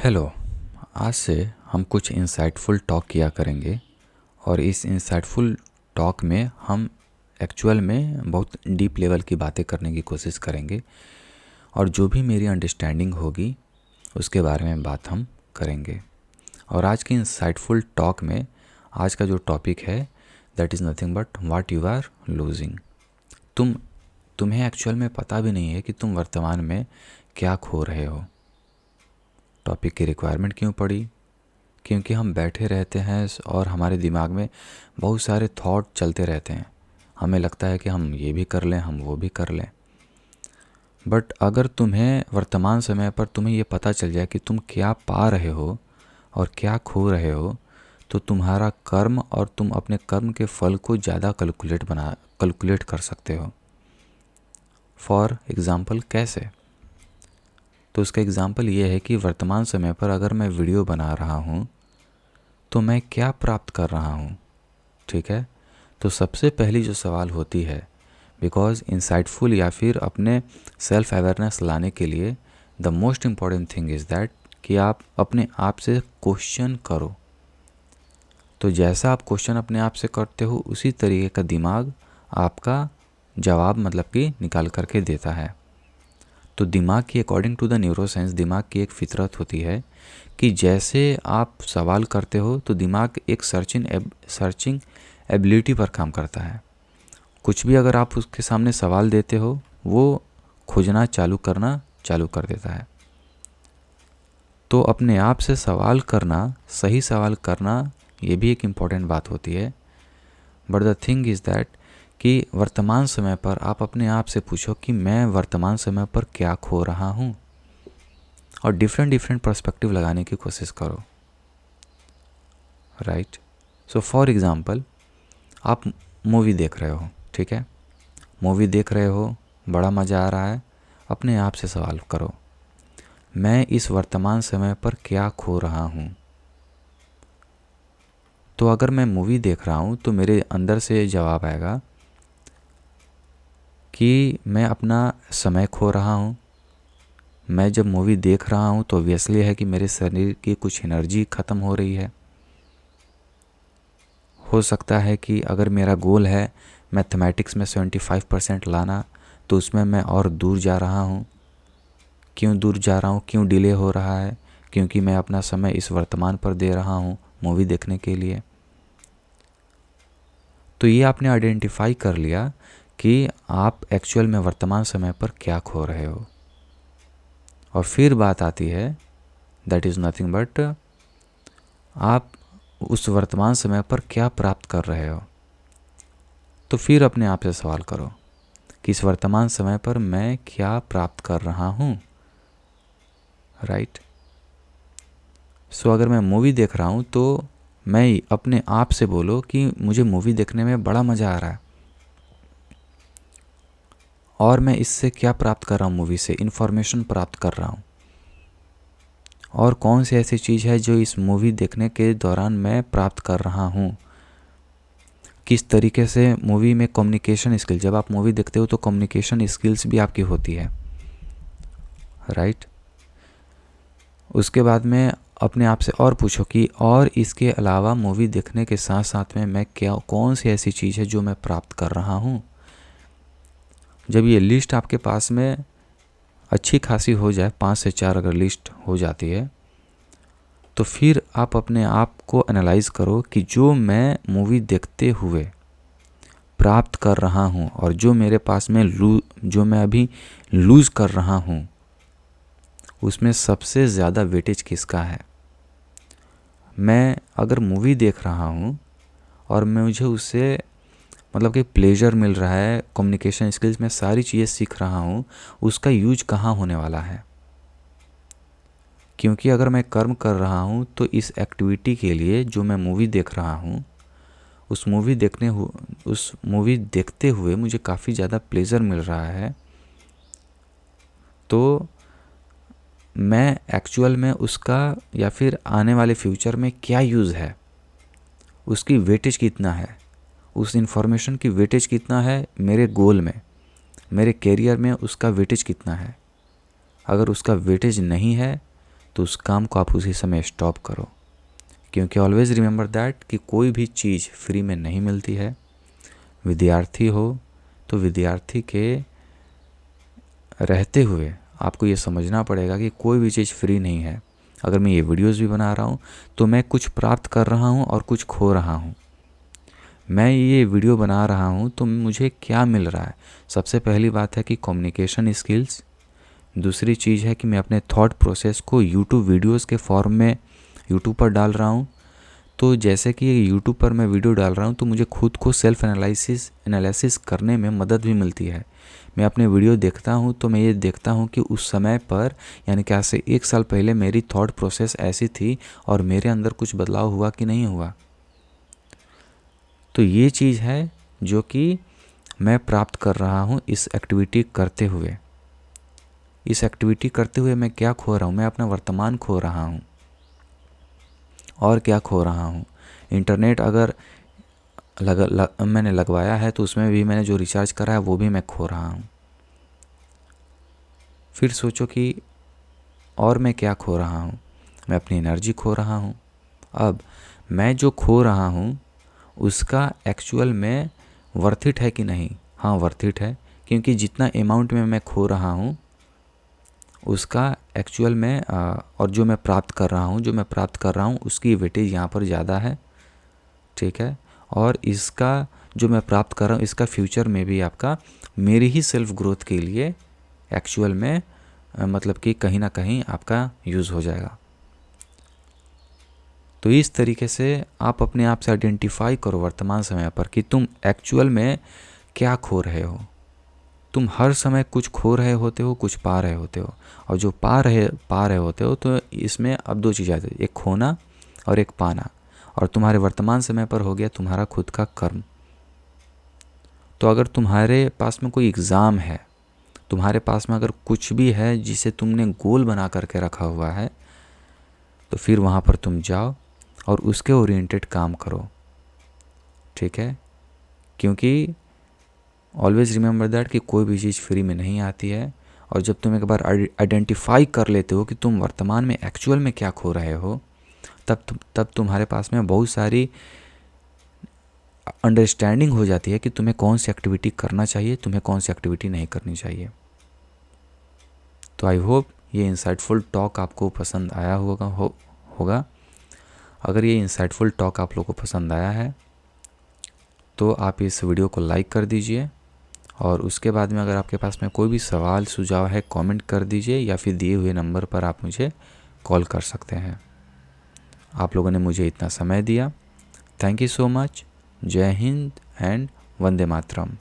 Hello. आज से हम कुछ इंसाइटफुल टॉक किया करेंगे और इस इंसाइटफुल टॉक में हम एक्चुअल में बहुत डीप लेवल की बातें करने की कोशिश करेंगे और जो भी मेरी अंडरस्टैंडिंग होगी उसके बारे में बात हम करेंगे। और आज के इंसाइटफुल टॉक में आज का जो टॉपिक है that is nothing but what you are losing. तुम्हें एक्चुअल में पता भी नहीं है कि तुम वर्तमान में क्या खो रहे हो। टॉपिक की रिक्वायरमेंट क्यों पड़ी? क्योंकि हम बैठे रहते हैं और हमारे दिमाग में बहुत सारे थॉट चलते रहते हैं। हमें लगता है कि हम ये भी कर लें, हम वो भी कर लें। बट अगर तुम्हें वर्तमान समय पर तुम्हें ये पता चल जाए कि तुम क्या पा रहे हो और क्या खो रहे हो, तो तुम्हारा कर्म और तुम अपने कर्म के फल को ज़्यादा कैलकुलेट कर सकते हो। फॉर एग्ज़ाम्पल कैसे? तो उसका एग्ज़ाम्पल ये है कि वर्तमान समय पर अगर मैं वीडियो बना रहा हूँ तो मैं क्या प्राप्त कर रहा हूँ। ठीक है, तो सबसे पहली जो सवाल होती है, बिकॉज इंसाइटफुल या फिर अपने सेल्फ अवेयरनेस लाने के लिए the most important thing is that कि आप अपने आप से क्वेश्चन करो। तो जैसा आप क्वेश्चन अपने आप से करते हो उसी तरीके का दिमाग आपका जवाब मतलब कि निकाल करके देता है। तो दिमाग की अकॉर्डिंग टू द न्यूरोसाइंस दिमाग की एक फितरत होती है कि जैसे आप सवाल करते हो तो दिमाग एक सर्चिंग एबिलिटी पर काम करता है। कुछ भी अगर आप उसके सामने सवाल देते हो वो खोजना करना चालू कर देता है। तो अपने आप से सवाल करना, सही सवाल करना, ये भी एक इम्पॉर्टेंट बात होती है। But the thing is that कि वर्तमान समय पर आप अपने आप से पूछो कि मैं वर्तमान समय पर क्या खो रहा हूँ और डिफरेंट पर्सपेक्टिव लगाने की कोशिश करो। राइट। सो फॉर एग्ज़ाम्पल आप मूवी देख रहे हो, ठीक है, मूवी देख रहे हो, बड़ा मज़ा आ रहा है। अपने आप से सवाल करो, मैं इस वर्तमान समय पर क्या खो रहा हूँ। तो अगर मैं मूवी देख रहा हूँ तो मेरे अंदर से जवाब आएगा कि मैं अपना समय खो रहा हूँ। मैं जब मूवी देख रहा हूँ तो ऑब्वियसली है कि मेरे शरीर की कुछ एनर्जी ख़त्म हो रही है। हो सकता है कि अगर मेरा गोल है मैथमेटिक्स में 75% लाना तो उसमें मैं और दूर जा रहा हूँ। क्यों दूर जा रहा हूँ, क्यों डिले हो रहा है? क्योंकि मैं अपना समय इस वर्तमान पर दे रहा हूँ मूवी देखने के लिए। तो ये आपने आइडेंटिफाई कर लिया कि आप एक्चुअल में वर्तमान समय पर क्या खो रहे हो। और फिर बात आती है दैट इज़ नथिंग बट आप उस वर्तमान समय पर क्या प्राप्त कर रहे हो। तो फिर अपने आप से सवाल करो कि इस वर्तमान समय पर मैं क्या प्राप्त कर रहा हूँ। राइट। सो अगर मैं मूवी देख रहा हूँ तो मैं अपने आप से बोलो कि मुझे मूवी देखने में बड़ा मज़ा आ रहा है और मैं इससे क्या प्राप्त कर रहा हूँ, मूवी से इन्फॉर्मेशन प्राप्त कर रहा हूँ। और कौन सी ऐसी चीज़ है जो इस मूवी देखने के दौरान मैं प्राप्त कर रहा हूँ। किस तरीके से मूवी में कम्युनिकेशन स्किल, जब आप मूवी देखते हो तो कम्युनिकेशन स्किल्स भी आपकी होती है। राइट। उसके बाद में अपने आप से और पूछो कि और इसके अलावा मूवी देखने के साथ साथ में मैं कौन सी ऐसी चीज़ है जो मैं प्राप्त कर रहा हूँ। जब ये लिस्ट आपके पास में अच्छी खासी हो जाए, 5 से 4 अगर लिस्ट हो जाती है, तो फिर आप अपने आप को एनालाइज करो कि जो मैं मूवी देखते हुए प्राप्त कर रहा हूँ और जो मेरे पास में जो मैं अभी लूज़ कर रहा हूँ उसमें सबसे ज़्यादा वेटेज किसका है। मैं अगर मूवी देख रहा हूँ और मुझे उससे मतलब कि प्लेजर मिल रहा है, कम्युनिकेशन स्किल्स में सारी चीज़ें सीख रहा हूँ, उसका यूज कहाँ होने वाला है। क्योंकि अगर मैं कर्म कर रहा हूँ तो इस एक्टिविटी के लिए जो मैं मूवी देख रहा हूँ उस मूवी देखते हुए मुझे काफ़ी ज़्यादा प्लेजर मिल रहा है, तो मैं एक्चुअल में उसका या फिर आने वाले फ्यूचर में क्या यूज़ है, उसकी वेटेज कितना है, उस इन्फॉर्मेशन की वेटेज कितना है मेरे गोल में, मेरे कैरियर में उसका वेटेज कितना है। अगर उसका वेटेज नहीं है तो उस काम को आप उसी समय स्टॉप करो, क्योंकि ऑलवेज़ रिमेंबर दैट कि कोई भी चीज़ फ्री में नहीं मिलती है। विद्यार्थी हो तो विद्यार्थी के रहते हुए आपको ये समझना पड़ेगा कि कोई भी चीज़ फ्री नहीं है। अगर मैं ये वीडियोस भी बना रहा हूँ तो मैं कुछ प्राप्त कर रहा हूँ और कुछ खो रहा हूँ। मैं ये वीडियो बना रहा हूँ तो मुझे क्या मिल रहा है? सबसे पहली बात है कि कम्युनिकेशन स्किल्स। दूसरी चीज़ है कि मैं अपने थॉट प्रोसेस को यूट्यूब वीडियोस के फॉर्म में यूट्यूब पर डाल रहा हूँ। तो जैसे कि यूट्यूब पर मैं वीडियो डाल रहा हूँ तो मुझे खुद को सेल्फ एनालिसिस करने में मदद भी मिलती है। मैं अपने वीडियो देखता हूँ तो मैं ये देखता हूँ कि उस समय पर यानी कि आज से 1 साल पहले मेरी थॉट प्रोसेस ऐसी थी और मेरे अंदर कुछ बदलाव हुआ कि नहीं हुआ। तो ये चीज़ है जो कि मैं प्राप्त कर रहा हूँ इस एक्टिविटी करते हुए। इस एक्टिविटी करते हुए मैं क्या खो रहा हूँ? मैं अपना वर्तमान खो रहा हूँ। और क्या खो रहा हूँ? इंटरनेट अगर मैंने लगवाया है तो उसमें भी मैंने जो रिचार्ज करा है वो भी मैं खो रहा हूँ। फिर सोचो कि और मैं क्या खो रहा हूँ? मैं अपनी एनर्जी खो रहा हूँ। अब मैं जो खो रहा हूँ उसका एक्चुअल में वर्थ इट है कि नहीं? हाँ, वर्थ इट है, क्योंकि जितना अमाउंट में मैं खो रहा हूँ उसका एक्चुअल में और जो मैं प्राप्त कर रहा हूँ उसकी वेटेज यहाँ पर ज़्यादा है, ठीक है। और इसका जो मैं प्राप्त कर रहा हूँ इसका फ्यूचर में भी आपका मेरी ही सेल्फ ग्रोथ के लिए एक्चुअल में मतलब कि कहीं ना कहीं आपका यूज़ हो जाएगा। तो इस तरीके से आप अपने आप से आइडेंटिफाई करो वर्तमान समय पर कि तुम एक्चुअल में क्या खो रहे हो। तुम हर समय कुछ खो रहे होते हो, कुछ पा रहे होते हो, और जो पा रहे होते हो तो इसमें अब 2 चीज़ें आती है, एक खोना और एक पाना। और तुम्हारे वर्तमान समय पर हो गया तुम्हारा खुद का कर्म। तो अगर तुम्हारे पास में कोई एग्ज़ाम है, तुम्हारे पास में अगर कुछ भी है जिसे तुमने गोल बना करके रखा हुआ है, तो फिर वहाँ पर तुम जाओ और उसके ओरिएंटेड काम करो, ठीक है। क्योंकि ऑलवेज़ रिमेंबर दैट कि कोई भी चीज़ फ्री में नहीं आती है। और जब तुम एक बार आइडेंटिफाई कर लेते हो कि तुम वर्तमान में एक्चुअल में क्या खो रहे हो, तब तुम्हारे पास में बहुत सारी अंडरस्टैंडिंग हो जाती है कि तुम्हें कौन सी एक्टिविटी करना चाहिए, तुम्हें कौन सी एक्टिविटी नहीं करनी चाहिए। तो आई होप ये इंसाइटफुल टॉक आपको पसंद आया होगा। अगर ये इंसाइटफुल टॉक आप लोगों को पसंद आया है तो आप इस वीडियो को लाइक कर दीजिए, और उसके बाद में अगर आपके पास में कोई भी सवाल सुझाव है कमेंट कर दीजिए, या फिर दिए हुए नंबर पर आप मुझे कॉल कर सकते हैं। आप लोगों ने मुझे इतना समय दिया, थैंक यू सो मच। जय हिंद एंड वंदे मातरम।